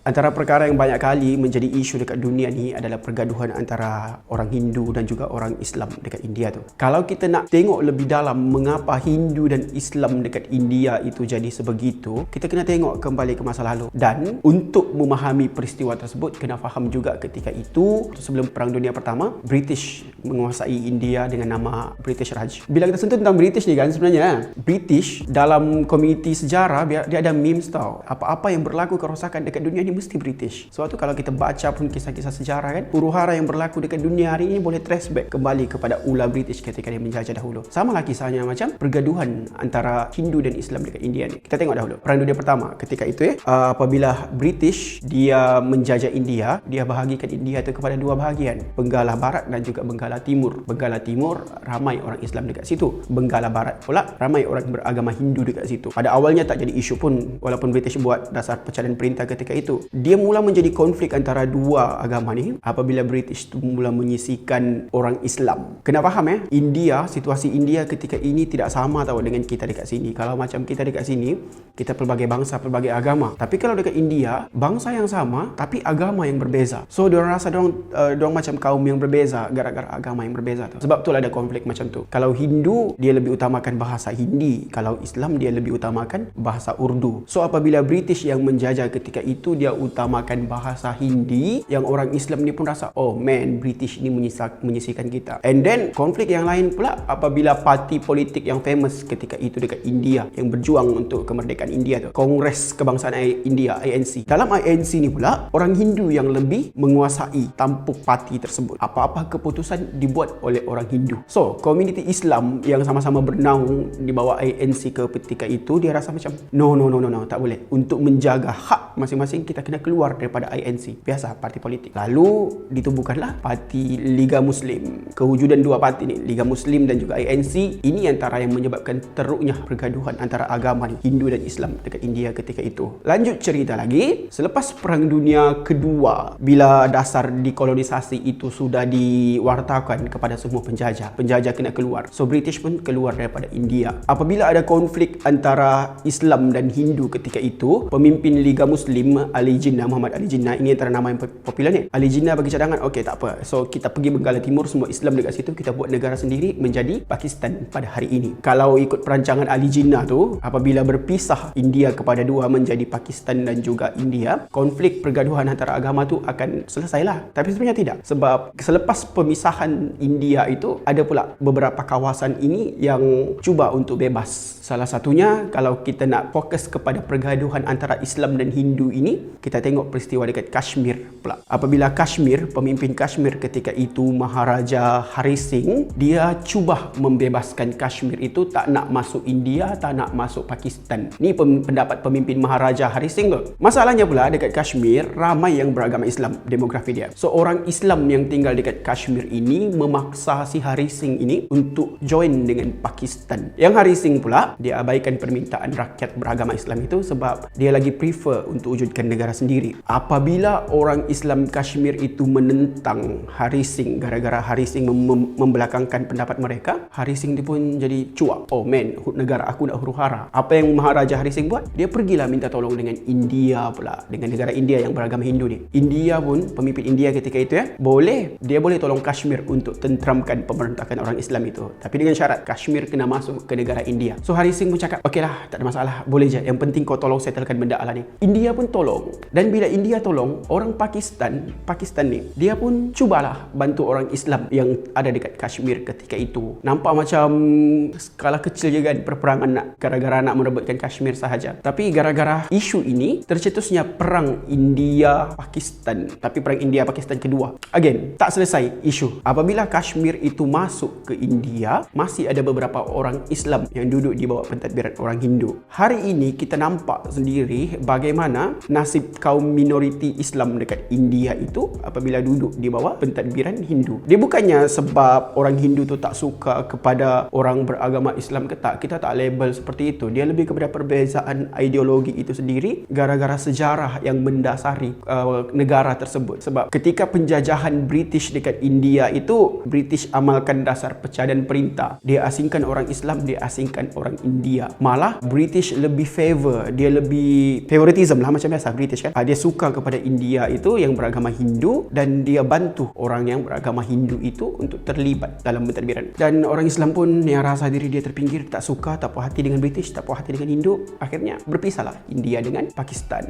Antara perkara yang banyak kali menjadi isu dekat dunia ni adalah pergaduhan antara orang Hindu dan juga orang Islam dekat India tu. Kalau kita nak tengok lebih dalam mengapa Hindu dan Islam dekat India itu jadi sebegitu, kita kena tengok kembali ke masa lalu. Dan untuk memahami peristiwa tersebut, kena faham juga ketika itu sebelum Perang Dunia Pertama, British menguasai India dengan nama British Raj. Bila kita sentuh tentang British ni kan, sebenarnya British dalam komuniti sejarah dia ada memes tau. Apa-apa yang berlaku kerosakan dekat dunia ni mesti British. Sebab tu kalau kita baca pun kisah-kisah sejarah kan, huru-hara yang berlaku dekat dunia hari ini boleh trace back kembali kepada ulah British ketika dia menjajah dahulu. Sama lah kisahnya macam pergaduhan antara Hindu dan Islam dekat India ni. Kita tengok dahulu Perang Dunia Pertama. Ketika itu apabila British dia menjajah India, dia bahagikan India itu kepada dua bahagian, Benggala Barat dan juga Benggala Timur. Benggala Timur ramai orang Islam dekat situ. Benggala Barat pula ramai orang beragama Hindu dekat situ. Pada awalnya tak jadi isu pun walaupun British buat dasar pecahan perintah ketika itu. Dia mula menjadi konflik antara dua agama ni apabila British tu mula menyisihkan orang Islam. Kena faham India, situasi India ketika ini tidak sama tahu dengan kita dekat sini. Kalau macam kita dekat sini, kita pelbagai bangsa, pelbagai agama. Tapi kalau dekat India, bangsa yang sama tapi agama yang berbeza. So diorang rasa diorang macam kaum yang berbeza gara-gara agama yang berbeza tu. Sebab itulah ada konflik macam tu. Kalau Hindu, dia lebih utamakan bahasa Hindi. Kalau Islam, dia lebih utamakan bahasa Urdu. So apabila British yang menjajah ketika itu dia utamakan bahasa Hindi, yang orang Islam ni pun rasa, oh man, British ni menyisihkan kita. And then konflik yang lain pula apabila parti politik yang famous ketika itu dekat India yang berjuang untuk kemerdekaan India tu, Kongres Kebangsaan India, ANC. Dalam ANC ni pula orang Hindu yang lebih menguasai tampuk parti tersebut. Apa-apa keputusan dibuat oleh orang Hindu. So komuniti Islam yang sama-sama bernaung di bawah ANC ketika itu, dia rasa macam no, tak boleh. Untuk menjaga hak masing-masing, kita kena keluar daripada ANC. Biasa parti politik. Lalu ditubuhkanlah parti Liga Muslim. Kewujudan dua parti ni, Liga Muslim dan juga ANC, ini antara yang menyebabkan teruknya pergaduhan antara agama ni, Hindu dan Islam dekat India ketika itu. Lanjut cerita lagi, selepas Perang Dunia Kedua, bila dasar dekolonisasi itu sudah diwartakan kepada semua penjajah kena keluar. So British pun keluar daripada India. Apabila ada konflik antara Islam dan Hindu ketika itu, pemimpin Liga Muslim Muhammad Ali Jinnah, ini antara nama yang popular ni. Ali Jinnah bagi cadangan, okey tak apa. So kita pergi Benggala Timur, semua Islam dekat situ, kita buat negara sendiri menjadi Pakistan pada hari ini. Kalau ikut perancangan Ali Jinnah tu, apabila berpisah India kepada dua menjadi Pakistan dan juga India, konflik pergaduhan antara agama tu akan selesailah. Tapi sebenarnya tidak. Sebab selepas pemisahan India itu, ada pula beberapa kawasan ini yang cuba untuk bebas. Salah satunya, kalau kita nak fokus kepada pergaduhan antara Islam dan Hindu ini, kita tengok peristiwa dekat Kashmir pula. Apabila Kashmir, pemimpin Kashmir ketika itu Maharaja Hari Singh, dia cuba membebaskan Kashmir itu, tak nak masuk India, tak nak masuk Pakistan. Ni pendapat pemimpin Maharaja Hari Singh tu. Masalahnya pula dekat Kashmir ramai yang beragama Islam, demografi dia. So orang Islam yang tinggal dekat Kashmir ini memaksa si Hari Singh ini untuk join dengan Pakistan. Yang Hari Singh pula, dia abaikan permintaan rakyat beragama Islam itu sebab dia lagi prefer untuk wujudkan negara sendiri. Apabila orang Islam Kashmir itu menentang Hari Singh gara-gara Hari Singh membelakangkan pendapat mereka, Hari Singh dia pun jadi cuak. Oh man, negara aku nak huru-hara. Apa yang Maharaja Hari Singh buat? Dia pergilah minta tolong dengan India pula, dengan negara India yang beragama Hindu ni. India pun, pemimpin India ketika itu dia boleh tolong Kashmir untuk tentramkan pemberontakan orang Islam itu. Tapi dengan syarat Kashmir kena masuk ke negara India. So Hari Singh pun cakap, okeylah, tak ada masalah, boleh je. Yang penting kau tolong settlekan benda ala ni. India pun tolong. Dan bila India tolong, orang Pakistan ni, dia pun cubalah bantu orang Islam yang ada dekat Kashmir ketika itu. Nampak macam skala kecil je kan perperangan gara-gara nak merebutkan Kashmir sahaja. Tapi gara-gara isu ini, tercetusnya perang India-Pakistan. Tapi perang India-Pakistan kedua. Again, tak selesai isu. Apabila Kashmir itu masuk ke India, masih ada beberapa orang Islam yang duduk di bawah pentadbiran orang Hindu. Hari ini kita nampak sendiri bagaimana nasib kaum minoriti Islam dekat India itu apabila duduk di bawah pentadbiran Hindu. Dia bukannya sebab orang Hindu tu tak suka kepada orang beragama Islam ke tak. Kita tak label seperti itu. Dia lebih kepada perbezaan ideologi itu sendiri gara-gara sejarah yang mendasari negara tersebut. Sebab ketika penjajahan British dekat India itu, British amalkan dasar pecahan perintah. Dia asingkan orang Islam, dia asingkan orang India. Malah British lebih favor, dia lebih favoritism lah macam biasa British British kan. Dia suka kepada India itu yang beragama Hindu dan dia bantu orang yang beragama Hindu itu untuk terlibat dalam pentadbiran. Dan orang Islam pun yang rasa diri dia terpinggir, tak suka, tak puas hati dengan British, tak puas hati dengan Hindu, akhirnya berpisahlah India dengan Pakistan.